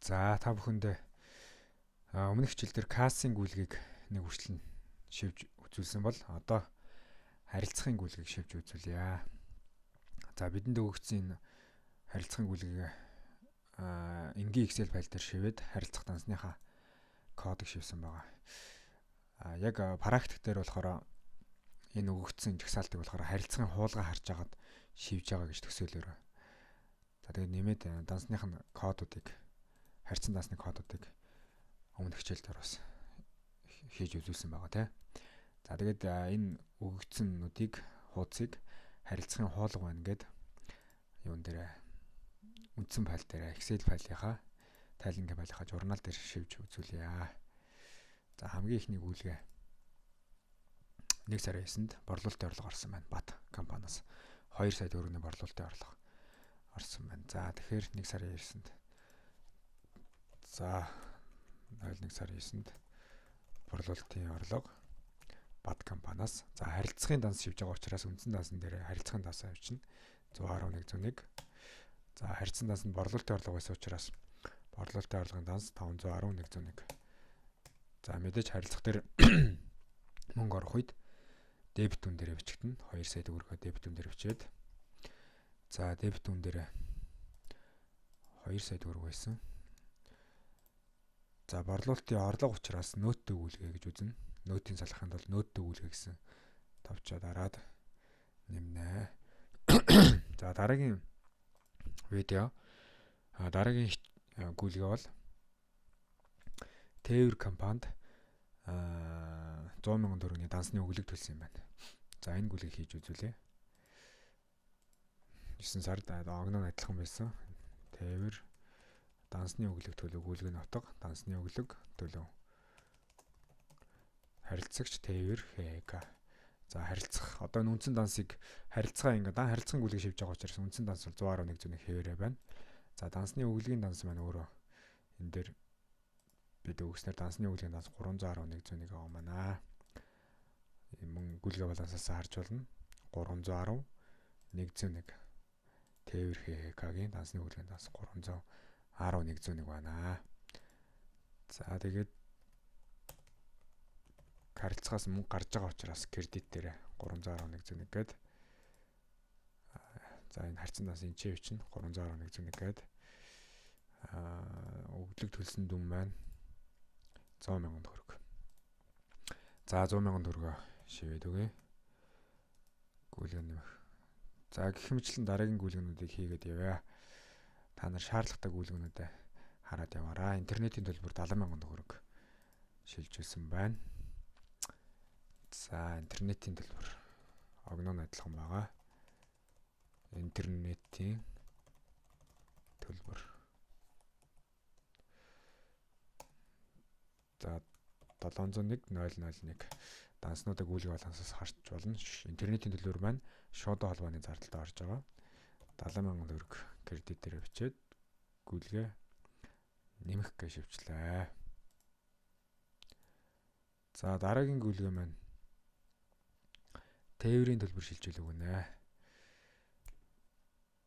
За та бүхэндээ өмнөх хичээл дээр кассинг гүйлгийг нэг хүртэл шивж үзүүлсэн бол одоо харилцахын гүйлгийг шивж үзүүлье. За бидэнд өгөгдсөн энэ харилцахын гүйлгийг энгийн Excel файл дээр шивээд харилцах дансныхаа кодыг шивсэн байгаа. Яг практик дээр болохоор энэ өгөгдсөн жагсаалтыг болохоор харилцахын хуулгаа харж агаад шивж байгаа гэж төсөөлөөр. За тэгээд нэмээд дансныхын кодуудыг харьцан дансны кодуудыг өмнөх хичээл дээр бас хийж үзүүлсэн байгаа тийм. За тэгээд энэ өгөгдсөнүүдийг хуудсыг харилцахын хуулга байна гэд юун дээр үндсэн файл дээр Excel файлынхаа тайлангийн файлынхаа журнал дээр шивж үзүүлье. За хамгийн ихний гүйлгээ 1 сарын 9-нд борлуулалтын орлого орсон байна. Бат компаниас 2 сая төгрөгийн борлуулалтын орлого орсон байна. За тэгэхээр 1 сарын 9-нд за 01 сарын 9-нд борлуулалтын орлого Бат компаниас за харилцахын данс шивж байгаа учраас үндсэн дансан дээр харилцахын дансаа явуулна 111.1. За харилцан данс нь борлуулалтын орлого байсан учраас борлуулалтын орлогын данс 511.1. За мэдээж харилцах дээр мөнгө орох үед дебит үн дээр бичигдэнэ. 2 сая төгрөгөө дебит үн дээр бичээд за дебит үн дээр 2 сая төгрөг байсан. За борлуулалтын орлого учраас нөөттэй гүйлгээ гэж үзнэ. Нөөтийн салахынд бол нөөттэй гүйлгээ гэсэн тавчаа дараад нэмнэ. За дараагийн видео дараагийн гүйлгээ бол Тээвэр компанид 100,000 төгрөгийн дансны өглөг төлсөн юм байна. За энэ гүйлгийг хийж үзүүлье. 9 сард огноо адилхан байсан. Тээвэр дансны өглөг төлөв гүйлгийн нутаг дансны өглөг төлөв. Харилцагч Тээвэр ХК. За харилцах одоо энэ үндсэн дансыг харилцаа ингээд харилцсан гүйлгийг шивж байгаа учраас үндсэн данс бол 111.1 хэвээрээ байна. За дансны өглөгийн данс маань өөрөө энэ дээр бид өгснээр дансны өглөгийн данс 311.1 байгаа маа. Мөн гүйлгээ балансаас харж болно. 310.1. Тээвэр ХК-гийн дансны өглөгийн данс 311.1 байна. За тэгээд харилцагаас мөнгө гарч байгаа учраас кредит дээр 311.1 гээд за энэ харьцан данс энэ чинь 311.1 гээд өглөг төлсөн дүн маань 100,000 төгрөг. За 100,000 төгрөгөө шивээд өгье. Гүйлгээ нэмэх. За гэх мэтлэн дараагийн гүйлгэнүүдийг хийгээд явъя. Та нар шаардлагатай гүйлгэнүүдээ хараад яваарай. Интернетийн төлбөр 70,000 төгрөг шилжүүлсэн байна. За интернетийн төлбөр огноо адилхан байгаа. Интернетийн төлбөр за 701.001 данснуудыг гүйлгээ балансаас харж болно. Интернетийн төлбөр маань шуудаа холбооны зардалд орж байгаа. 70,000 төгрөг кредитээр бичээд гүйлгээ нэмэх гэж шивчлээ. За дараагийн гүйлгээ маань Тээврийн төлбөр шилжүүлэг үнэ.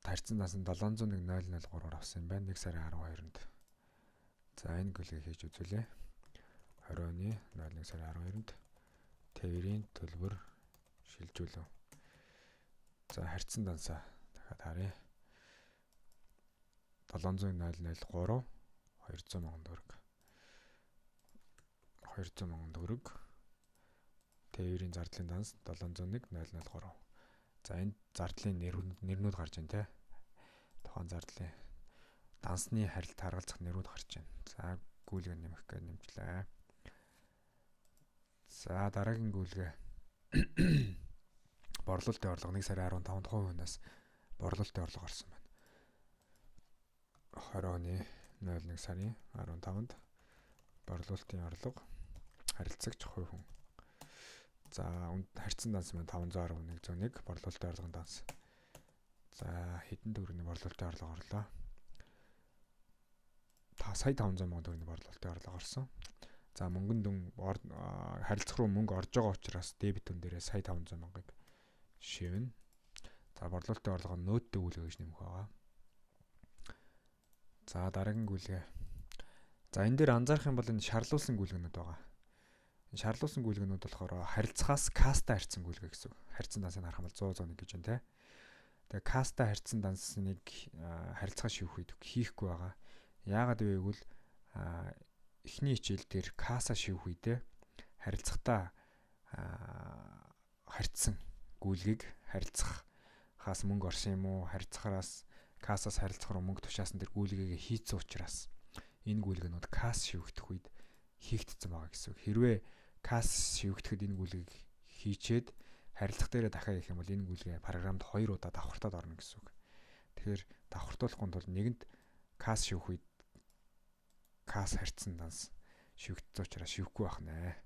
Харьцан данс нь 701.003-аар авсан юм байна. 1 сарын 12-нд. За энэ гүйлгээ хийж үзүүлье. 20 оны 01 сарын 12-нд Тээврийн төлбөр шилжүүлв. За харьцан дансаа дахиад харъя. 700.003 200,000 төгрөг. 200,000 төгрөг. Тээврийн зардлын данс 701.003. За энэ зардлын нэрнүүд гарч байна те. Тухайн зардлын дансны харгалзах нэрүүд гарч байна. За гүйлгээ нэмэх гэж нэмжлээ. За дараагийн гүйлгээ борлуулалтын орлого 1 сарын 15-нд хувийнаас борлуулалтын орлого орсон байна. 20 оны 01 сарын 15-нд борлуулалтын орлого харилцагч хувь хүн. За харьцан данс маань 510.1 борлуулалтын орлогын данс. За хэдэн төгрөгийн борлуулалтын орлого орлоо. 500,000 төгрөгийн борлуулалтын орлого орсон. За мөнгөн дүн харилцах руу мөнгө орж байгаа учраас дебит үн дээрээ 500,000-ыг шивнэ. За борлуулалтын орлого нь нөөттэй гүйлгээ гэж нэмэх байгаа. За дараагийн гүйлгээ За энэ дээр анзаарах юм бол энэ шарлуулсан гүйлгэнүүд байгаа. Энэ шарлуулсан гүйлгэнүүд болохоор харилцахаас каста харьцсан гүйлгэ гэсэн. Харьцсан дансыг харах юм бол 100 101 гэж байна те. Тэгээ каста харьцсан дансныг харилцаа шивэх үед хийхгүй байгаа. Яагаад вэ гэвэл эхний хичээл дээр каса шивэх үедээ харилцахтаа харьцсан гүйлгийг харилцахаас мөнгө орсон юм уу? Харилцахаас касаас харилцахаар мөнгө тушаасан тэр гүйлгээ хийцэн учраас энэ гүйлгэнүүд кас шивэгдэх үед хийгдсэн байгаа гэсэн. Хэрвээ кас шивэгдэхэд энэ гүйлгийг хийчээд харилцах дээрээ дахиад их юм бол энэ гүйлгээ програмд 2 удаа давхартаад орно гэсэн үг. Тэгэхээр давхартуулахгүй тул нэгэнд кас шивэх үед кас харьцсан данс шивэгдсэн учраас шивэхгүй байх нэ.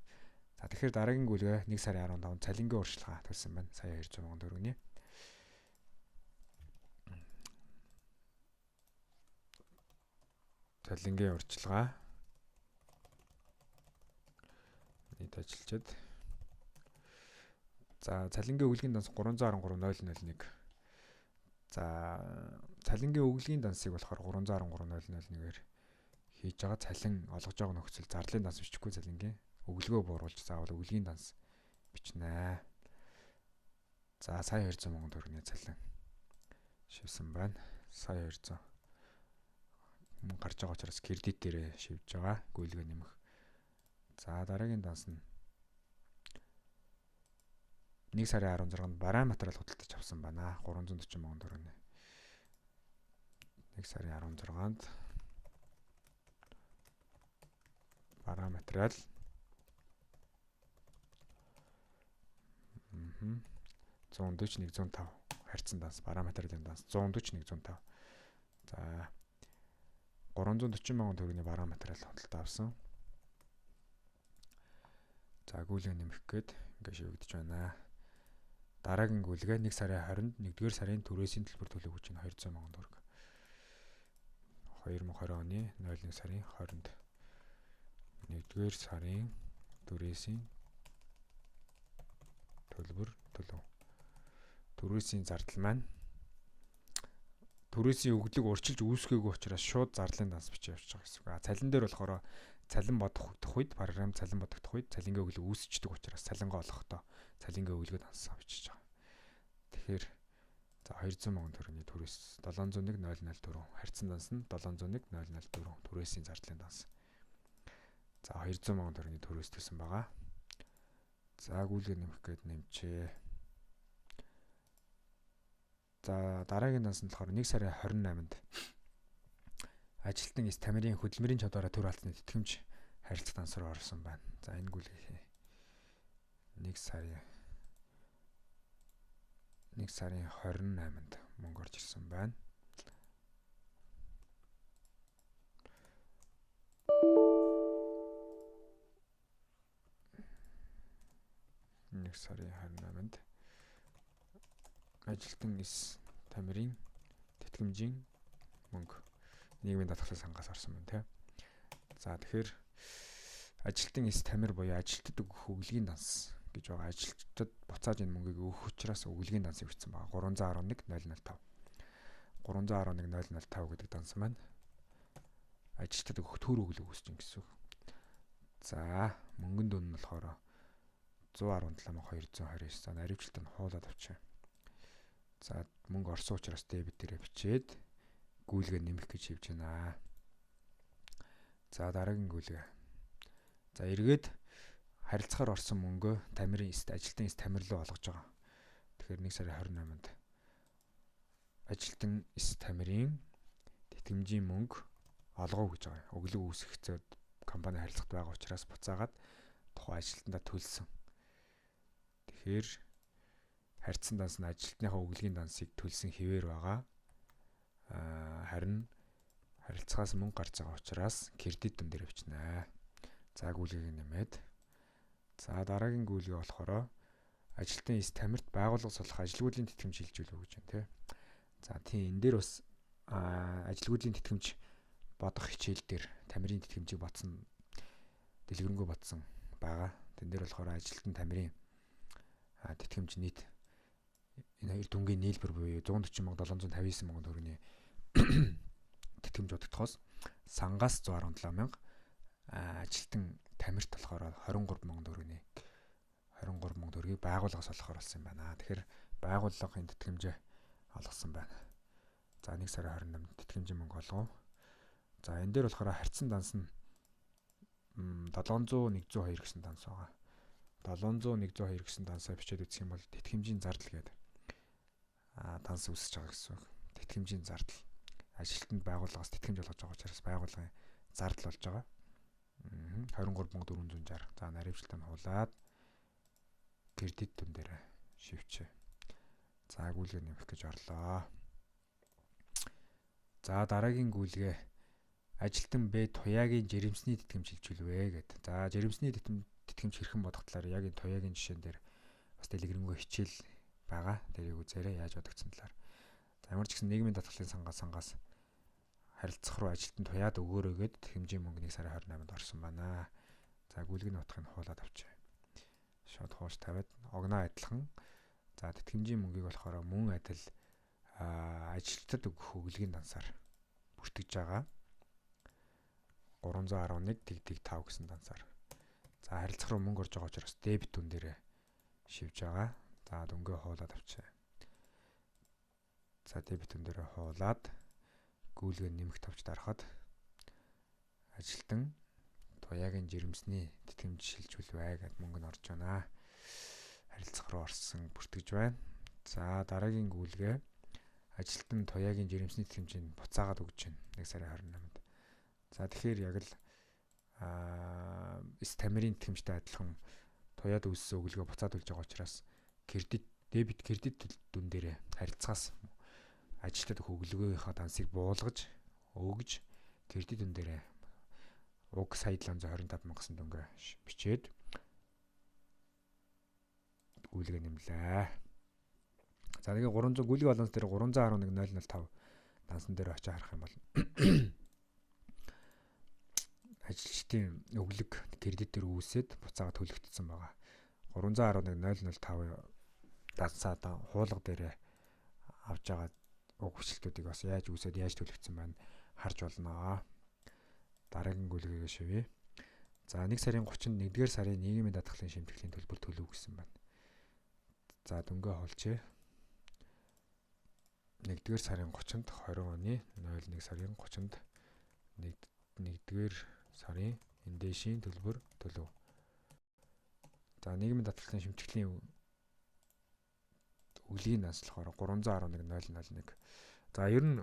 За тэгэхээр дараагийн гүйлгээ 1 сарын 15 цалингийн урьдчилгаа төлсөн байна. Сая 200 сая төгрөгийн. Цалингийн урьдчилгаа нийт ажилчид. За цалингийн өглөгийн данс 313.001. За цалингийн өглөгийн дансыг болохоор 313.001-ээр хийж байгаа. Цалин олгож байгаа нөхцөл зарлалын данс бичихгүй цалингийн өглөгөө бууруулж заавал өглөгийн данс бичнэ. За сая 200 сая төгрөгийн цалин шивсэн байна. Сая 200 гарч байгаа учраас кредит дээрээ шивж байгаа. Гүйлгээ нэмэх. За дараагийн данс нь 1 сарын 16-нд бараа материал худалдаж авсан байна. 340 сая төгрөгийн. 1 сарын 16-нд бараа материал 140 105 харьцсан данс бараа материалын данс 140 105. За 340 сая төгрөгийн бараа материал худалдаж авсан. За гүйлгээ нэмэх гээд ингээ шивэгдэж байна. Дараагийн гүйлгээ 1 сарын 20-нд 1-р сарын түрээсийн төлбөр төлөв гэж байна 200 сая төгрөг. 2020 оны 01 сарын 20-нд 1-р сарын түрээсийн төлбөр төлөв. Түрээсийн зардал маань түрээсийн өглөг урьдчилж үүсгээгүй учраас шууд зарлалын данс бичиж явж байгаа гэсэн үг. Цалин дээр болохоор цалин бодох үед програм цалин бодогдох үед цалингийн өглөг үүсчдэг учраас цалингаа олохдоо цалингийн өглөгөө дансаа бичиж байгаа. Тэгэхээр за 200 сая төгрөгийн түрээс 701.004 харьцан данс нь 701.004 түрээсийн зардалын данс. За 200 сая төгрөгийн түрээс төлсөн байгаа. За гүйлгээ нэмэх гээд нэмчээ. За дараагийн данс нь болохоор 1 сарын 28-нд ажилтан эс тамирын хөдөлмөрийн чадвараа төр алдсны тэтгэмж харилцах данс руу орсон байна. За энэ гүйлгээ 1 сарын 28-нд мөнгө орж ирсэн байна. Нэг сарын 28-нд ажилтан эс тамирын тэтгэмжийн мөнгө нийгмийн даатгалын сангаас орсон байна тийм. За тэгэхээр ажилтан эс тамир буюу ажилтнад өгөх өглөгийн данс гэж байгаа. Ажилтнад буцааж энэ мөнгийг өгөх учраас өглөгийн дансыг бичсэн байгаа. 311.005. 311.005 гэдэг данс маань ажилтнад өгөх төр өглөг үүсэж ин гэсэн үг. За мөнгөн дүн нь болохоор 117,229. За наривчлалт нь хуулаад авчаа. За мөнгө орсон учраас дебит дээрээ бичээд гүйлгээ нэмэх гэж хивж байна. За дараагийн гүйлгээ. За эргээд харилцахаар орсон мөнгөө тамирын эст ажилтан эс тамир руу олгож байгаа. Тэгэхээр 1 сарын 28-нд ажилтан эс тамирын тэтгэмжийн мөнгө олгоо гэж байгаа. Өглөг үүсгэцээд компани харилцагт байгаа учраас буцаагаад тухайн ажилтнаа төлсөн. Тэгэхээр харьцсан данс нь ажилтныхаа өглөгийн дансыг төлсөн хэвээр байгаа. Харин харилцагаас мөнгө гарч байгаа учраас кредит дүн дээр бичнэ. За гүйлгээг нэмээд. За дараагийн гүйлгээ болохоор ажилтан эс тамирт байгууллага сулах ажилгүйдлийн тэтгэмж шилжүүлэх гэж байна тий. За тийм энэ дээр бас ажилгүйдлийн тэтгэмж бодох хичээл дээр тамирын тэтгэмжийг бодсон дэлгэрэнгүй бодсон байгаа. Тэн дээр болохоор ажилтан тамирын тэтгэмж нийт энэ хоёр дүнгийн нийлбэр буюу 140,759 төгрөгийн тэтгэмж бодогдохоос сангаас 117,000 ажилтан тамирт болохоор 23 мянган төгрөгийг байгууллагаас олохоор болсон юм байна. Тэгэхээр байгууллагын тэтгэмжээ олгосон байна. За 1 сарын 28-нд тэтгэмжийн мөнгө олгов. За энэ дээр болохоор харьцан данс нь 700-102 гэсэн данс байгаа. 700-102 гэсэн дансаа бичээд үзэх юм бол тэтгэмжийн зардал гэдэг данс үүсэж байгаа гэсэн үг. Тэтгэмжийн зардал. Ажилтнанд байгууллагаас тэтгэмж олгож байгаа учраас байгууллагын зардал болж байгаа. 23,460. За наривчлалтаа нь хуулаад кредит дүн дээр шивчээ. За гүйлгээ нэмэх гэж орлоо. За дараагийн гүйлгээ ажилтан Б туяагийн жирэмсний тэтгэмж хилжүүлвэ гэдэг. За жирэмсний тэтгэмж хэрхэн бодох талаар яг энэ туяагийн жишээн дээр бас дэлгэрэнгүй хичээл байгаа. Тэрийг үзээрэй яаж бодогдсон талаар. За ямар ч гэсэн нийгмийн татгалын сангаас харилцах руу ажилтан туяад өгөөрэй гэд тэтгэмжийн мөнгө 1 сарын 28-нд орсон байна. За гүйлгийн нутгийг хуулаад авчээ. Шууд хууш тавиад огноо адилхан. За тэтгэмжийн мөнгийг болохоор мөн адил ажилтнад өгөх өгүүлгийн дансаар бүртгэж байгаа. 311 тэгдэг 5 гэсэн дансаар. За харилцах руу мөнгө орж байгаа учраас дебит дүн дээр шивж байгаа. За дөнгөө хуулаад авчээ. За дебит дүн дээр хуулаад гүйлгээ нэмэх тавч дарахад ажилтан туяагийн жирэмсний тэтгэмж шилжүүлвэ гэд мөнгө нь орж байна. Харилцах руу орсон бүртгэж байна. За дараагийн гүйлгээ ажилтан туяагийн жирэмсний тэтгэмжийг буцаагаад өгч байна 1 сарын 28-нд. За тэгэхээр яг л тамирын тэтгэмжтэй адилхан туяад үүссэн өгүүлгээ буцаад өгж байгаа учраас дебит кредит дүн дээр харилцаас ажилтнад өгүүлгийнхаа дансыг буулгаж өгж кредит дүн дээр уг сая 725 мянган төгрөг бичээд гүйлгээ нэмлээ. За тэгээ 300 гүйлгээ баланс дээр 311,005 дансан дээр очиж харах юм бол ажилчдын өглөг кредитээр үүсээд буцаага төлөгдсөн байгаа. 311,005 дансаа хуулга дээр авж байгаа уг хүчлэлтүүдийг бас яаж үүсээд яаж төлөгдсөн байна харж болно. Дараагийн гүйлгээгээ шивье. За 1 сарын 30-нд 1-р сарын нийгмийн даатгалын шимтгэлийн төлбөр төлөв гэсэн байна. За дөнгөө холжээ. 1-р сарын 30-нд 20 оны 01 сарын 30-нд 1-р сарын эндээшийн төлбөр төлөв. За нийгмийн даатгалын шимтгэлийн өглийн данс болохоор 311,001. За ер нь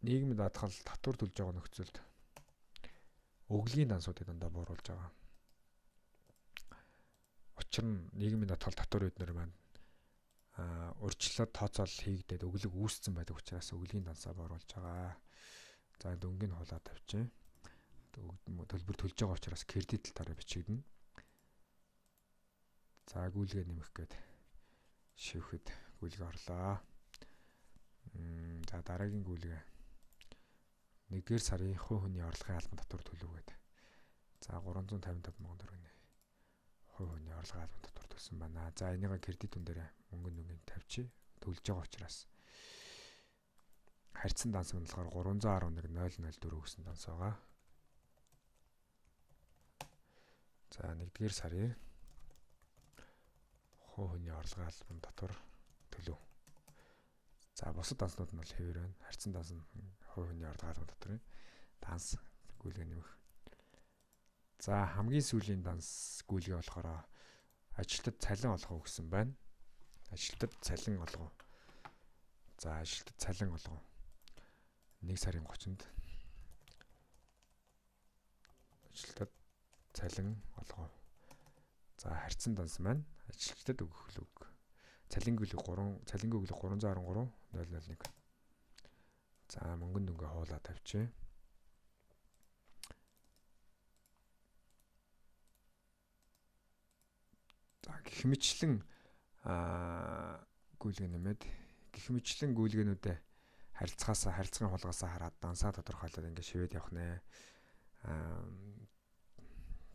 нийгмийн даатгал татвар төлж байгаа нөхцөлд өглийн дансуудыг дандаа бууруулж байгаа. Учир нь нийгмийн даатгал татвар эднэр маань урьдчилаад тооцоол хийгдээд өглөг үүссэн байдаг учраас өглийн дансаа бууруулж байгаа. За дөнгөний хулаад тавьчих. Төлбөр төлж байгаа учраас кредит талаараа бичигдэнэ. За гүйлгээ нэмэх гээд шивхэд гүйлгээ орлоо. За дараагийн гүйлгээ 1-р сарын хувь хүний орлогын албан татвар төлөв гэдэг. За 355 мянган төгрөгийн хувь хүний орлогын албан татвар төлсөн байна. За энийгээ кредит дүн дээр мөнгөнд тавьчих. Төлж байгаа учраас харьцан данс нь болохоор 311,004 гэсэн данс байгаа. За 1-р сарын хувь хүний орлогын албан татвар төлөв. За бусад данснууд нь бол хэвээр байна. Харьцан данс нь хувь хүний орлогын албан татварын данс гүйлгээ нэмэх. За хамгийн сүүлийн данс гүйлгээ болохоор ажилтнад цалин олгох гэсэн байна. Ажилтнад цалин олгох. За ажилтнад цалин олгох. 1 сарын 30-нд ажилтнад цалин олгох. За харьцан данс маань ажилчдад өгөх үг. Цалингийн өглөг 313,001. За мөнгөнд дөнгөө хуулаа тавьчих. За гэх мэтлэн гүйлгээ нэмээд гэх мэтлэн гүйлгээнүүдээ харилцагын хулгасаа хараад дансаа тодорхойлоод ингэ шивээд явах нэ.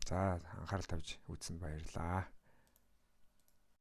За анхаарал тавьж үзсэнд баярлалаа.